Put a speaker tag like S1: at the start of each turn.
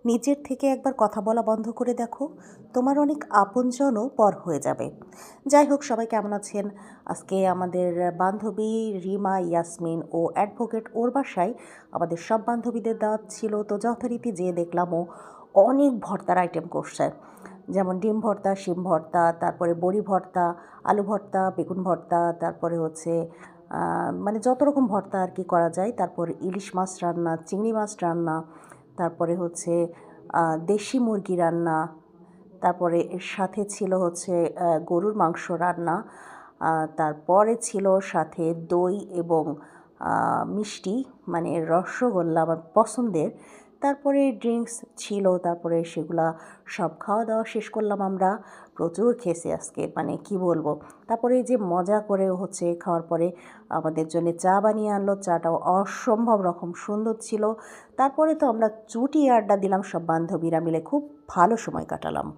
S1: নিজের থেকে একবার কথা বলা বন্ধ করে দেখো, তোমার অনেক আপনজনও পর হয়ে যাবে। যাই হোক, সবাই কেমন আছেন? আজকে আমাদের বান্ধবী রিমা ইয়াসমিন ও অ্যাডভোকেট ওর বাসায় আমাদের সব বান্ধবীদের দাওয়াত ছিল, তো যথারীতি যেয়ে দেখলাম ও অনেক ভর্তার আইটেম করছে। যেমন ডিম ভর্তা, শিম ভর্তা, তারপরে বড়ি ভর্তা, আলু ভর্তা, বেগুন ভর্তা, তারপরে হচ্ছে মানে যত রকম ভর্তা আর কি করা যায়। তারপর ইলিশ মাছ রান্না, চিংড়ি মাছ রান্না, তারপরে হচ্ছে দেশি মুরগি রান্না, তারপরে এর সাথে ছিল হচ্ছে গরুর মাংস রান্না, তারপরে ছিল সাথে দই এবং মিষ্টি, মানে রসগোল্লা আমার পছন্দের। তারপরে ড্রিঙ্কস ছিল, তারপরে সেগুলা সব খাওয়া দাওয়া শেষ করলাম আমরা। প্রচুর খেয়েছি আজকে, মানে কি বলবো। তারপরে এই যে মজা করে হচ্ছে খাওয়ার পরে আমাদের জন্য চা বানিয়ে আনলো, চাটাও অসম্ভব রকম সুন্দর ছিল। তারপরে তো আমরা চুটিয়ে আড্ডা দিলাম সব বান্ধবীরা মিলে, খুব ভালো সময় কাটালাম।